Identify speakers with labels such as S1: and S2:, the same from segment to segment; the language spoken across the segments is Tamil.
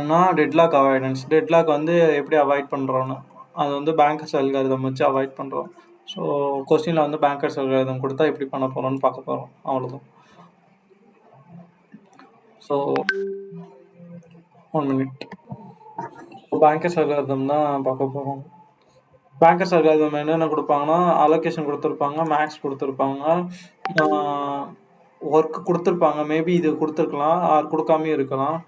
S1: என்னன்னா டெட்லாக் அவாய்டன்ஸ். டெட்லாக் வந்து எப்படி அவாய்ட் பண்ணுறோன்னு அது வந்து பேங்கர்ஸ் அல்காரிதம் வச்சு அவாய்ட் பண்ணுறோம். ஸோ கொஸ்டினில் வந்து பேங்கர்ஸ் அல்காரிதம் கொடுத்தா எப்படி பண்ண போகிறோம்னு பார்க்க போகிறோம், அவ்வளோதான். So 1 minute. So bankers algorithm தான் பார்க்க போகிறோம். பேங்கர்ஸ் அல்காரிதம் என்னென்ன கொடுப்பாங்கன்னா, அலோகேஷன் கொடுத்துருப்பாங்க, மேக்ஸ் கொடுத்துருப்பாங்க, ஒர்க் கொடுத்துருப்பாங்க. மேபி இது கொடுத்துருக்கலாம், ஆர் கொடுக்காமையும் இருக்கலாம்.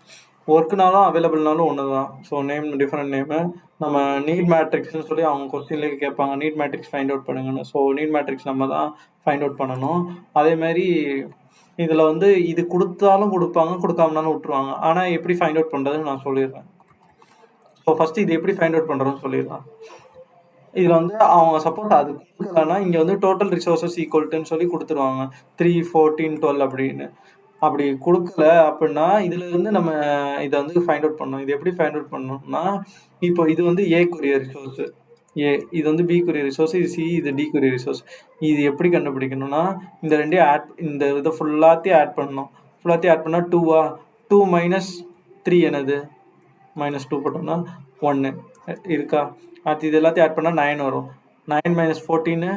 S1: ஒர்க்குனாலும் அவைலபிள்னாலும் ஒன்று தான். So name different name. நம்ம நீட் மேட்ரிக்ஸ்னு சொல்லி அவங்க கொஸ்டின்லேயே கேட்பாங்க, நீட் மேட்ரிக்ஸ் ஃபைண்ட் அவுட் பண்ணுங்கன்னு. ஸோ நீட் மேட்ரிக்ஸ் நம்ம தான் ஃபைண்ட் அவுட் பண்ணணும். அதேமாதிரி இதில் வந்து இது கொடுத்தாலும் கொடுப்பாங்க, கொடுக்காமனாலும் விட்டுருவாங்க. ஆனால் எப்படி ஃபைண்ட் அவுட் பண்ணுறதுன்னு நான் சொல்லிடுறேன். ஸோ ஃபஸ்ட்டு இது எப்படி ஃபைண்ட் அவுட் பண்ணுறதுன்னு சொல்லிடலாம். இதில் வந்து அவங்க சப்போஸ் அது கொடுக்கலன்னா இங்கே வந்து டோட்டல் ரிசோர்ஸஸ் ஈக்குவல்ட்டுன்னு சொல்லி கொடுத்துருவாங்க, 3, 14, 12 அப்படின்னு. அப்படி கொடுக்கல அப்படின்னா இதிலிருந்து நம்ம இதை வந்து ஃபைண்ட் அவுட் பண்ணணும். இது எப்படி ஃபைண்ட் அவுட் பண்ணணும்னா, இப்போ இது வந்து ஏக்குரிய ரிசோர்ஸு ஏ, இது வந்து பிக்குரிய ரிசோர்ஸ், இது சி, இது டிக்குரிய ரிசோர்ஸ். இது எப்படி கண்டுபிடிக்கணும்னா, இந்த ரெண்டையும் இந்த இதை ஃபுல்லாத்தையும் ஆட் பண்ணணும். ஃபுல்லாத்தையும் ஆட் பண்ணால் 2 2 - 3 என்னது -2 போட்டோம்னா 1 இருக்கா. அடுத்து இது எல்லாத்தையும் ஆட் பண்ணால் 9 வரும். 9 - 14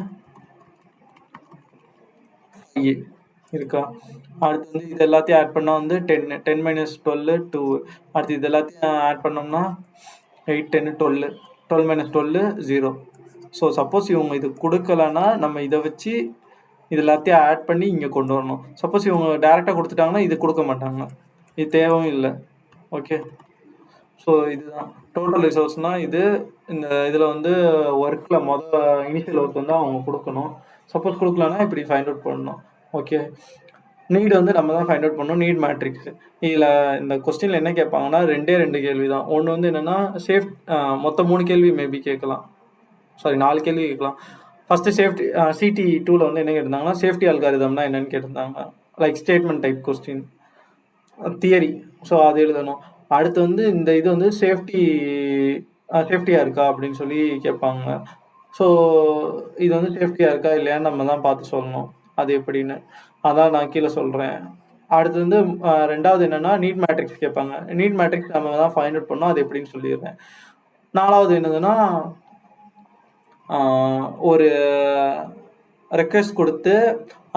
S1: 5 இருக்கா. அடுத்து வந்து இது எல்லாத்தையும் ஆட் பண்ணால் வந்து 10 10 - 12 2. அடுத்து இது எல்லாத்தையும் ஆட் பண்ணோம்னா 8 10 12 12 - 12 0. ஸோ சப்போஸ் இவங்க இது கொடுக்கலன்னா நம்ம இதை வச்சு இது எல்லாத்தையும் ஆட் பண்ணி இங்கே கொண்டு வரணும். சப்போஸ் இவங்க டேரெக்டாக கொடுத்துட்டாங்கன்னா இது கொடுக்க மாட்டாங்க, இது தேவையும் இல்லை. ஓகே, ஸோ இதுதான் டோட்டல் ரிசோர்ஸ்னால் இது. இந்த இதில் வந்து ஒர்க்கில் இனிஷியல் ஒர்க் வந்து அவங்க கொடுக்கணும். சப்போஸ் கொடுக்கலன்னா இப்படி ஃபைண்ட் அவுட் பண்ணணும். ஓகே, நீட் வந்து நம்ம தான் ஃபைண்ட் அவுட் பண்ணணும், நீட் மேட்ரிக்ஸ். இதில் இந்த கொஸ்டினில் என்ன கேட்பாங்கன்னா 2 கேள்வி தான். ஒன்று வந்து என்னென்னா மொத்தம் 3 கேள்வி மேபி கேட்கலாம், 4 கேள்வி கேட்கலாம். ஃபஸ்ட்டு சேஃப்டி சிடி 2ல் வந்து என்ன கேட்டிருந்தாங்கன்னா, சேஃப்டி அல்காரிதம்னா என்னென்னு கேட்டிருந்தாங்க. Like statement type question, theory. So அது எழுதணும். அடுத்து வந்து இந்த இது வந்து சேஃப்டியாக இருக்கா அப்படின்னு சொல்லி கேட்பாங்க. ஸோ இது வந்து சேஃப்டியாக இருக்கா இல்லையான்னு நம்ம தான் பார்த்து சொல்லணும், அது எப்படின்னு. அதான் நான் கீழே சொல்கிறேன். அடுத்து வந்து 2வது என்னென்னா நீட் மேட்ரிக்ஸ் கேட்பாங்க. நீட் மேட்ரிக்ஸ் நம்ம தான் ஃபைண்ட் அவுட் பண்ணோம், அது எப்படின்னு சொல்லிடுறேன். 4வது என்னதுன்னா, ஒரு ரெக்வெஸ்ட் கொடுத்து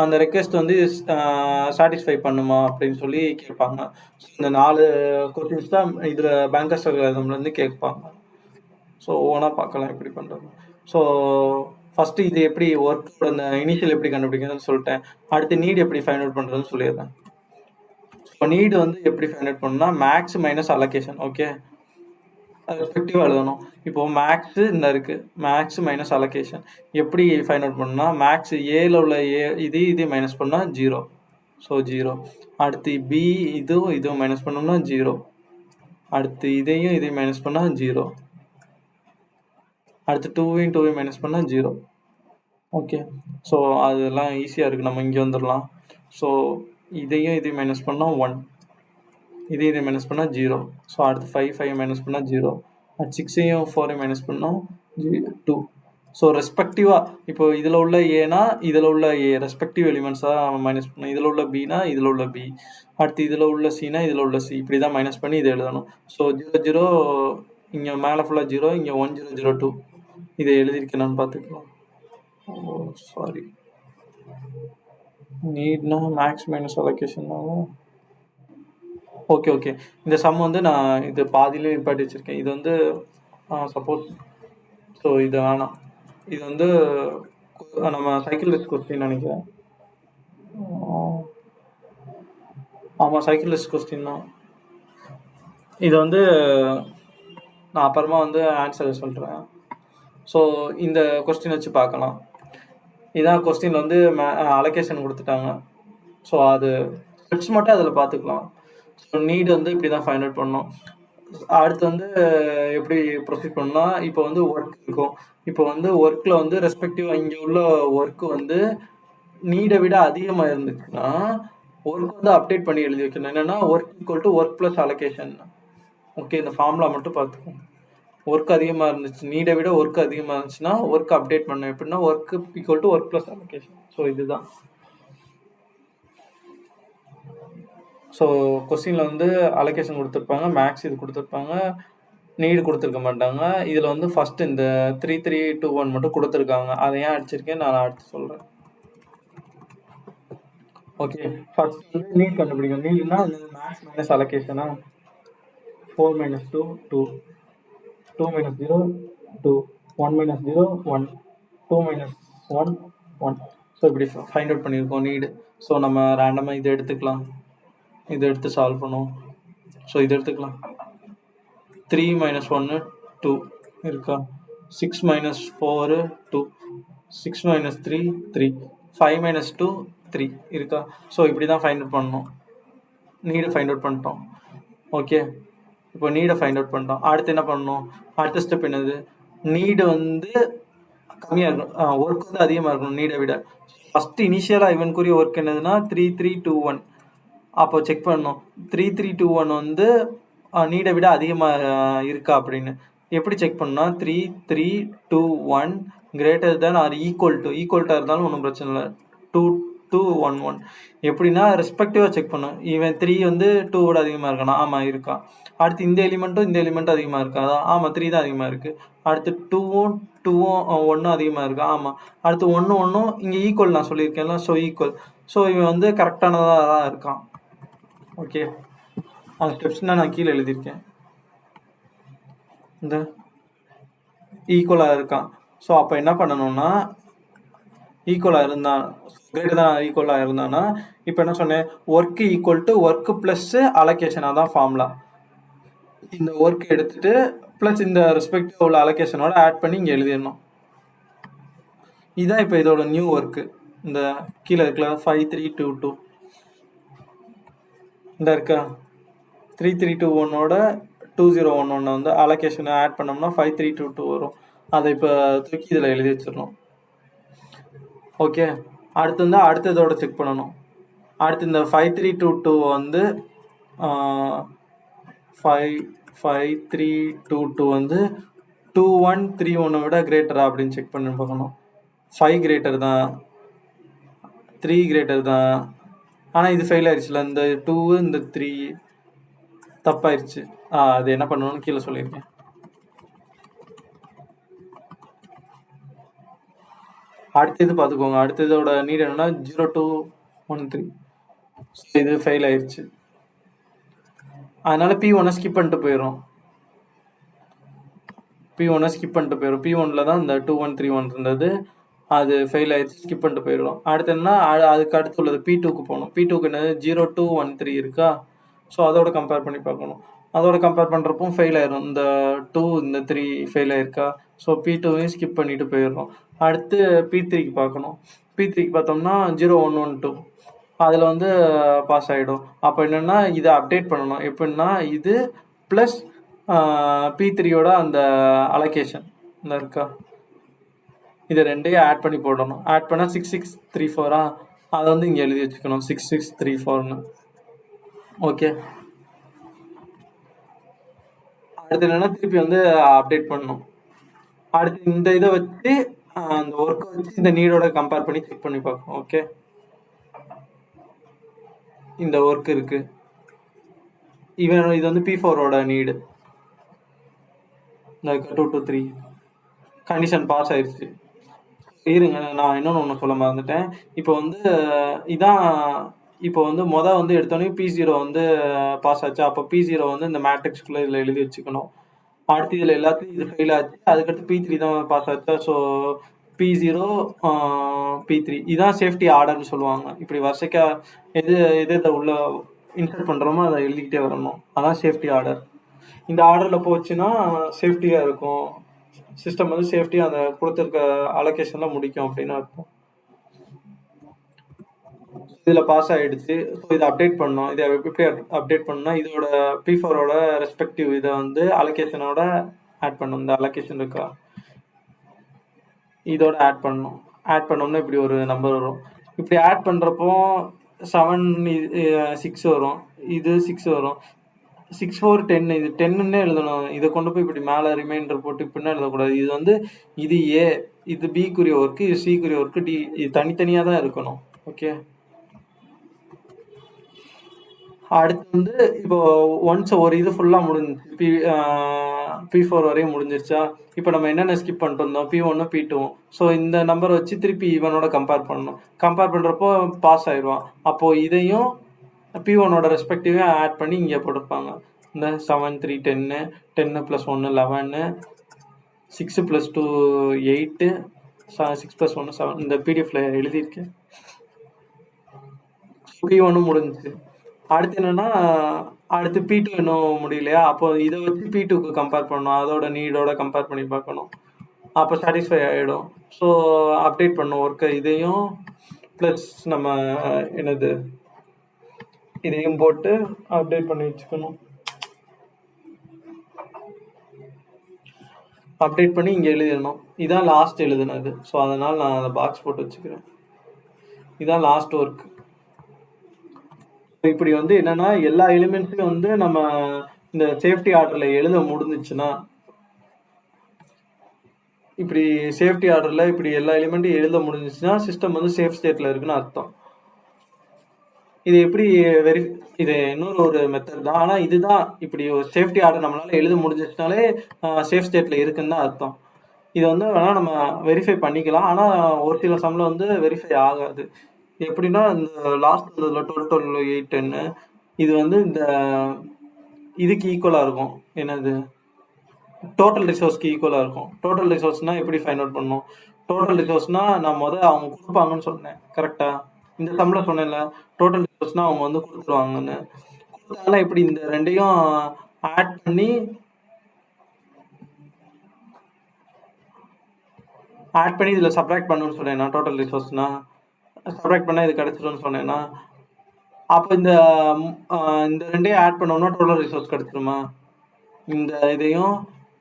S1: அந்த ரெக்வெஸ்ட் வந்து சாட்டிஸ்ஃபை பண்ணுமா அப்படின்னு சொல்லி கேட்பாங்க. ஸோ இந்த 4 கொஸ்டின்ஸ் தான் இதில் பேங்கர்ஸ் அல்காரிதம்லேருந்து கேட்பாங்க. ஸோ ஒவ்வொன்றா பார்க்கலாம் எப்படி பண்ணுறது. ஸோ ஃபஸ்ட்டு இது எப்படி ஒர்க் அந்த இனிஷியல் எப்படி கண்டுபிடிக்கிறதுன்னு சொல்லிட்டேன். அடுத்து நீட் எப்படி ஃபைண்ட் அவுட் பண்ணுறதுன்னு சொல்லிடுறேன். ஸோ நீட் வந்து எப்படி ஃபைண்ட் அவுட் பண்ணணும்னா, மேக்ஸ் மைனஸ் அலோகேஷன். ஓகே, ரெஸ்பெக்டிவாக எழுதணும். இப்போது மேக்ஸு இந்த இருக்குது, மேக்ஸ் மைனஸ் அலோகேஷன் எப்படி ஃபைண்ட் அவுட் பண்ணணும்னா, மேக்ஸ் ஏல உள்ள இது மைனஸ் பண்ணால் 0. ஸோ 0. அடுத்து பி இதுவும் மைனஸ் பண்ணோம்னா 0. அடுத்து இதையும் மைனஸ் பண்ணால் 0. அடுத்து 2 மைனஸ் பண்ணால் 0. ஓகே, ஸோ அதெல்லாம் ஈஸியாக இருக்குது, நம்ம இங்கே வந்துடலாம். ஸோ இதையும் மைனஸ் பண்ணால் 1, இதை மைனஸ் பண்ணால் 0. ஸோ அடுத்து 5 மைனஸ் பண்ணால் 0. அடுத்து 6ஐயும் 4ஐயும் மைனஸ் பண்ணால் 2. ஸோ ரெஸ்பெக்டிவாக இப்போ இதில் உள்ள ஏனா இதில் உள்ள ஏ ரெஸ்பெக்டிவ் எலிமெண்ட்ஸாக நம்ம மைனஸ் பண்ணணும். இதில் உள்ள பினா இதில் உள்ள பி, அடுத்து இதில் உள்ள சினா இதில் உள்ள சி, இப்படி தான் மைனஸ் பண்ணி இதை எழுதணும். ஸோ 0 0 இங்கே மேலே ஃபுல்லாக 0, இங்கே 1 0 0 2 இதை எழுதியிருக்கேன்னு பார்த்துக்கலாம். சாரி, நீட்னா மேக்ஸ் மைனஸ் அலோகேஷன்னாலும் ஓகே. இந்த சம் வந்து நான் இது பாதியிலே நிப்பாட்டி வச்சுருக்கேன். இது வந்து சப்போஸ் ஸோ இது வேணாம். இது வந்து நம்ம சைக்கிள் லிஸ்ட் கொஸ்டின் நினைக்கிறேன். ஆமாம், சைக்கிள் லிஸ்ட் கொஸ்டின் தான். இது வந்து நான் அப்புறமா வந்து ஆன்சரை சொல்கிறேன். ஸோ இந்த கொஸ்டின் வச்சு பார்க்கலாம். இதான் கொஸ்டின் வந்து அலோகேஷன் கொடுத்துட்டாங்க. ஸோ அது ஸ்டெப்ஸ் மட்டும் அதில் பார்த்துக்கலாம். ஸோ நீட் வந்து இப்படி தான் ஃபைண்ட் அவுட் பண்ணணும். அடுத்து வந்து எப்படி ப்ரொசீட் பண்ணால், இப்போ வந்து ஒர்க் இருக்கும். இப்போ வந்து ஒர்க்கில் வந்து ரெஸ்பெக்டிவாக இங்கே உள்ள ஒர்க்கு வந்து நீடை விட அதிகமாக இருந்துச்சுன்னா ஒர்க் வந்து அப்டேட் பண்ணி எழுதி வைக்கணும். என்னென்னா work equal to work plus allocation. Okay, இந்த ஃபார்முலா மட்டும் பார்த்துக்கோங்க. ஒர்க் அதிகமாக இருந்துச்சு, நீடை விட ஒர்க் அதிகமாக இருந்துச்சுன்னா ஒர்க் அப்டேட் பண்ணணும். எப்படின்னா work equal to work plus allocation. So இதுதான். ஸோ கொஸ்டினில் வந்து அலோகேஷன் கொடுத்துருப்பாங்க, மேக்ஸ் இது கொடுத்துருப்பாங்க, நீடு கொடுத்துருக்க மாட்டாங்க. இதில் வந்து ஃபஸ்ட்டு இந்த 3321 மட்டும் கொடுத்துருக்காங்க. அதை ஏன் அடிச்சிருக்கேன் நான் அடுத்து சொல்கிறேன். ஓகே, ஃபர்ஸ்ட் வந்து நீட் கண்டுபிடிக்கணும். நீட்னா max minus அலோகேஷனா 4 minus 2 2 2 minus 0 2 1 minus 0 1 2 minus 1 1. So இப்படி ஃபைண்ட் அவுட் பண்ணியிருக்கோம் நீடு. ஸோ நம்ம ரேண்டமாக இதை எடுத்துக்கலாம், இதை எடுத்து சால்வ் பண்ணுவோம். ஸோ இதை எடுத்துக்கலாம். 3 minus 1 2 இருக்கா, 6 minus 4 2 6 minus 3 3 5 minus 2 3 இருக்கா. ஸோ இப்படி தான் ஃபைண்ட் அவுட் பண்ணணும். நீடை ஃபைண்ட் அவுட் பண்ணிட்டோம். ஓகே, இப்போ நீடை ஃபைண்ட் அவுட் பண்ணிட்டோம். அடுத்து என்ன பண்ணணும், அடுத்த ஸ்டெப் என்னது, நீடு வந்து கம்மியாக இருக்கணும், ஒர்க் வந்து அதிகமாக இருக்கணும் நீடை விட. ஃபஸ்ட்டு இனிஷியலாக இவனுக்குரிய ஒர்க் என்னதுன்னா 3321. அப்போ செக் பண்ணணும் 3321 வந்து நீடை விட அதிகமாக இருக்கா அப்படின்னு. எப்படி செக் பண்ணால் 3321 கிரேட்டர் தேன் ஆர் ஈக்குவல்ட்டாக இருந்தாலும் ஒன்றும் பிரச்சனை இல்லை. 2211 எப்படின்னா ரெஸ்பெக்டிவாக செக் பண்ணும். இவன் 3 வந்து 2 அதிகமாக இருக்கானா, ஆமாம் இருக்கான். அடுத்து இந்த எலிமெண்ட்டும் அதிகமாக இருக்கா, ஆமாம் 3 தான் அதிகமாக இருக்குது. அடுத்து 2வும் 1 அதிகமாக இருக்கா, ஆமாம். அடுத்து 1 இங்கே ஈக்குவல் நான் சொல்லியிருக்கேன்ல, ஸோ ஈக்குவல். ஸோ இவன் வந்து கரெக்டானதாக தான் இருக்கான். ஓகே, அந்த ஸ்டெப்ஸ்னால் நான் கீழே எழுதியிருக்கேன். இந்த ஈக்குவலாக இருக்கான். ஸோ அப்போ என்ன பண்ணணும்னா, ஈக்குவலாக இருந்தான், கிரேட்டர் தான் ஈக்குவலாக இருந்தான்னா, இப்போ என்ன சொன்னேன், work equal to work plus அலோகேஷனாக தான் ஃபார்முலா. இந்த ஒர்க் எடுத்துகிட்டு ப்ளஸ் இந்த ரெஸ்பெக்டிவ் உள்ள அலோகேஷனோட ஆட் பண்ணி இங்கே எழுதிடணும். இதுதான் இப்போ இதோட நியூ ஒர்க்கு. இந்த கீழே இருக்குல்ல 5322 இந்த இருக்கா 3321ஓட 2011 வந்து அலோகேஷனை ஆட் பண்ணோம்னா 5322 வரும். அதை இப்போ தூக்கி இதில் எழுதி வச்சிடணும். ஓகே, அடுத்து வந்து அடுத்ததோட செக் பண்ணணும். அடுத்து இந்த 5322 வந்து 5322 வந்து 2131 விட கிரேட்டரா அப்படின்னு செக் பண்ணி பார்க்கணும். 5 கிரேட்டர் தான், 3 கிரேட்டர் தான். ஆனால் இது ஃபெயில் ஆயிடுச்சுல, இந்த 2 இந்த 3 தப்பாயிருச்சு. அது என்ன பண்ணணும்னு கீழே சொல்லியிருக்கேன். அடுத்தது பார்த்துக்கோங்க. அடுத்ததோட நீட் என்னன்னா 0213. இது ஃபெயில் ஆயிடுச்சு. அதனால P1 ஸ்கிப் பண்ணிட்டு போயிடும். P1 தான் இந்த 2131 இருந்தது, அது ஃபெயில் ஆயிடுச்சு, ஸ்கிப் பண்ணிட்டு போயிடும். அடுத்து என்ன, அதுக்கு அடுத்து உள்ளது P2க்கு போகணும். P2க்கு என்னது 0213 இருக்கா. ஸோ அதோட கம்பேர் பண்ணி பார்க்கணும். அதோட கம்பேர் பண்ணுறப்போ ஃபெயில் ஆயிரும். இந்த 2 இந்த 3 ஃபெயில் ஆயிருக்கா. ஸோ P2வையும் ஸ்கிப் பண்ணிட்டு போயிடுறோம். அடுத்து P3க்கு பார்க்கணும். P3க்கு பார்த்தோம்னா 0112 அதில் வந்து பாஸ் ஆகிடும். அப்போ என்னென்னா இதை அப்டேட் பண்ணணும். எப்படின்னா இது ப்ளஸ் P3யோட அந்த அலோகேஷன் இந்த இருக்கா, இதை ரெண்டையும் ஆட் பண்ணி போடணும். ஆட் பண்ணால் 6634 அதை வந்து இங்கே எழுதி வச்சுக்கணும் 6634ன்னு. ஓகே, அடுத்து என்னென்னா திருப்பி வந்து அப்டேட் பண்ணணும். அடுத்து இந்த இதை வச்சு அந்த ஒர்க்கை வச்சு இந்த நீடோட கம்பேர் பண்ணி செக் பண்ணி பார்க்கணும். ஓகே, இந்த ஒர்க் இருக்கு, இது வந்து P4ஓட நீடு, இந்த 2 to 3 கண்டிஷன் பாஸ் ஆயிடுச்சு. இருங்க, நான் இன்னொன்று சொல்ல மறந்துட்டேன். இப்போ வந்து இதான், இப்போ வந்து வந்து எடுத்தோடனே P0 வந்து பாஸ் ஆச்சு. அப்போ P0 வந்து இந்த மேட்ரிக்ஸ்குள்ளே இதில் எழுதி வச்சுக்கணும். அடுத்து இதில் எல்லாத்தையும் இது ஃபெயில் ஆச்சு, அதுக்கடுத்து P3 தான் பாஸ் ஆச்சா. ஸோ P0 P3 இதான் சேஃப்டி ஆர்டர்னு சொல்லுவாங்க. இப்படி வரிசைக்கா எது உள்ள இன்சர்ட் பண்ணுறோமோ அதை எழுதிக்கிட்டே வரணும், அதான் சேஃப்டி ஆர்டர். இந்த ஆர்டரில் போச்சுன்னா சேஃப்டியாக இருக்கும், சிஸ்டம் வந்து சேஃப்டியாக அந்த கொடுத்துருக்க அலோகேஷனில் முடிக்கும் அப்படின்னு அர்த்தம். இதில் பாஸ் ஆகிடுச்சு. ஸோ இதை அப்டேட் பண்ணோம். இதை எப்படி அப்டேட் பண்ணோம்னா இதோட P4ஓட ரெஸ்பெக்டிவ் இதை வந்து அலோகேஷனோட ஆட் பண்ணணும். இந்த அலோகேஷன் இருக்கா, இதோட ஆட் பண்ணணும். ஆட் பண்ணோம்னா இப்படி ஒரு நம்பர் வரும். இப்படி ஆட் பண்ணுறப்போ 7 6 வரும், இது 6 வரும், 6 4 10. இது 10ன்னே எழுதணும். இதை கொண்டு போய் இப்படி மேலே ரிமைண்டர் போட்டு இப்படின்னா எழுதக்கூடாது. இது வந்து இது A, இது Bக்குரிய ஒர்க்கு, இது Cக்குரிய ஒர்க்கு, D, இது தனித்தனியாக தான் இருக்கணும். ஓகே, அடுத்து வந்து இப்போ ஒன்ஸ் ஒரு இது ஃபுல்லாக முடிஞ்சிச்சு. P4 வரையும் முடிஞ்சிருச்சா? இப்போ நம்ம என்னென்ன ஸ்கிப் பண்ணிட்டு வந்தோம்? P1, P2. ஸோ இந்த நம்பர் வச்சு திருப்பி இவனோட கம்பேர் பண்ணணும். கம்பேர் பண்ணுறப்போ பாஸ் ஆயிடுவான். அப்போது இதையும் P1ஓட ரெஸ்பெக்டிவே ஆட் பண்ணி இங்கே போட்டுருப்பாங்க. இந்த 7, 3, 10, 10 + 1 11, 6 + 2 8, 6 + 1 7. இந்த பிடிஎஃப்ல எழுதியிருக்கேன். P1 முடிஞ்சிச்சு. அடுத்து என்னன்னா, அடுத்து P2 இன்னும் முடியலையா? அப்போ இதை வச்சு P2க்கு கம்பேர் பண்ணணும். அதோட நீடோட கம்பேர் பண்ணி பார்க்கணும். அப்போ சாட்டிஸ்ஃபை ஆகிடும். ஸோ அப்டேட் பண்ணும் ஒர்க்கை இதையும் ப்ளஸ் நம்ம என்னது இதையும் போட்டு அப்டேட் பண்ணி வச்சுக்கணும். அப்டேட் பண்ணி இங்கே எழுதிடணும். இதான் லாஸ்ட் எழுதுனது. ஸோ அதனால் நான் அதை பாக்ஸ் போட்டு வச்சுக்கிறேன். இதான் லாஸ்ட் ஒர்க். இப்படி வந்து என்னன்னா எல்லா எலிமெண்ட்ஸையும் வந்து நம்ம இந்த சேஃப்டி ஆர்டரில் எழுத முடிஞ்சிச்சுன்னா, இப்படி சேஃப்டி ஆர்டரில் இப்படி எல்லா எலிமெண்ட்டையும் எழுத முடிஞ்சிச்சுன்னா சிஸ்டம் வந்து சேஃப் ஸ்டேட்டில் இருக்குன்னு அர்த்தம். இது எப்படி இது இன்னொரு மெத்தட் தான். ஆனால் இதுதான் இப்படி ஒரு சேஃப்டி ஆர்டர் நம்மளால எழுத முடிஞ்சிச்சுனாலே சேஃப் ஸ்டேட்டில் இருக்குன்னு தான் அர்த்தம். இது வந்து வேணால் நம்ம வெரிஃபை பண்ணிக்கலாம். ஆனால் ஒரு சில சம்மில் வந்து வெரிஃபை ஆகாது. எப்படின்னா இந்த லாஸ்ட் இதில் 12, 12, 8, 10 இது வந்து இந்த இதுக்கு ஈக்குவலாக இருக்கும். என்னது டோட்டல் ரிசோர்ஸ்க்கு ஈக்குவலாக இருக்கும். டோட்டல் ரிசோர்ஸ்னால் எப்படி ஃபைண்ட் அவுட் பண்ணணும்? டோட்டல் ரிசோர்ஸ்னால் நான் அவங்க கொடுப்பாங்கன்னு சொன்னேன். கரெக்டாக இந்த சம்மில் சொன்னேன்ல, டோட்டல் ரிசோர்ஸ்னால் அவங்க வந்து கொடுத்துருவாங்கன்னு. கொடுத்தாங்கன்னா இப்படி இந்த ரெண்டையும் ஆட் பண்ணி இதில் சப்ராக்ட் பண்ணணும்னு சொன்னேன்னா, டோட்டல் ரிசோர்ஸ்னால் சப்ராக்ட் பண்ணால் இது கிடச்சிரும்னு சொன்னேன்னா, அப்போ இந்த ரெண்டையும் ஆட் பண்ணோம்னா டோட்டல் ரிசோர்ஸ் கிடச்சிருமா? இந்த இதையும்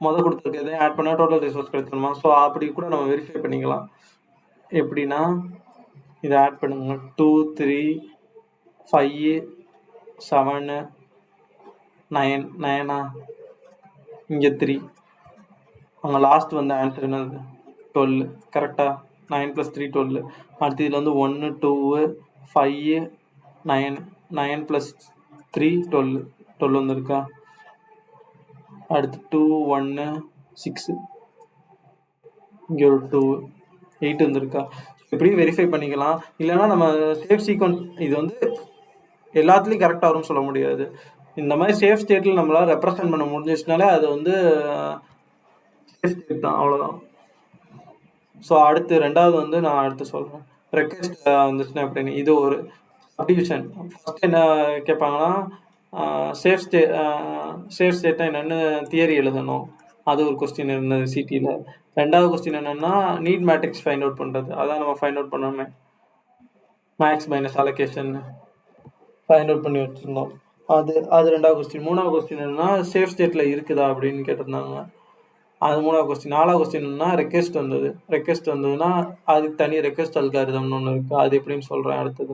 S1: கொடுத்துருக்கதையும் ஆட் பண்ணால் டோட்டல் ரிசோர்ஸ் கிடச்சிருமா? ஸோ அப்படி கூட நம்ம வெரிஃபை பண்ணிக்கலாம். எப்படின்னா இதை ஆட் பண்ணுங்க. 2, 3, 5, 7, 9 9 இங்கே 3. அங்கே லாஸ்ட் வந்து ஆன்சர் என்னது 12. கரெக்டாக 9 + 3 12. அடுத்து இதில் வந்து 1, 2, 5, 9 9 + 3 12 12 வந்துருக்கா? அடுத்து 2, 1, 6 இங்கே ஒரு 2 8 வந்துருக்கா? இப்படியும் வெரிஃபை பண்ணிக்கலாம். இல்லைன்னா நம்ம சேஃப் சீக்வன்ஸ் இது வந்து எல்லாத்துலேயும் கரெக்டாக வரும்னு சொல்ல முடியாது. இந்த மாதிரி சேஃப் ஸ்டேட்டில் நம்மளால் ரெப்ரசன்ட் பண்ண முடிஞ்சிச்சுனாலே அது வந்து சேஃப் ஸ்டேட் தான். அவ்வளோதான். ஸோ அடுத்து ரெண்டாவது வந்து நான் அடுத்து சொல்கிறேன். ரெக்வெஸ்ட் வந்துச்சுன்னா எப்படின்னு. இது ஒரு சப்டிவிஷன். ஃபஸ்ட் என்ன கேட்பாங்கன்னா சேஃப் ஸ்டேட்னா என்னென்னு தியரி எழுதணும். அது ஒரு கொஸ்டின் இருந்தது சிடியில். ரெண்டாவது கொஸ்டின் என்னென்னா நீட் மேட்ரிக்ஸ் ஃபைண்ட் அவுட் பண்ணுறது. அதான் நம்ம ஃபைண்ட் அவுட் பண்ணோமே, max minus allocation find out பண்ணி வச்சுருந்தோம். அது ரெண்டாவது கொஸ்டின். மூணாவது கொஸ்டின் என்னன்னா சேஃப் ஸ்டேட்டில் இருக்குதா அப்படின்னு கேட்டிருந்தாங்க. அது மூணாவது கொஸ்டின். நாலாவது கொஸ்டின் என்னன்னா ரெக்வெஸ்ட் வந்ததுன்னா அதுக்கு தனி ரெக்வெஸ்ட் அல்காரிதம்னு ஒன்று இருக்குது. அது எப்படின்னு சொல்கிறேன் அடுத்தது.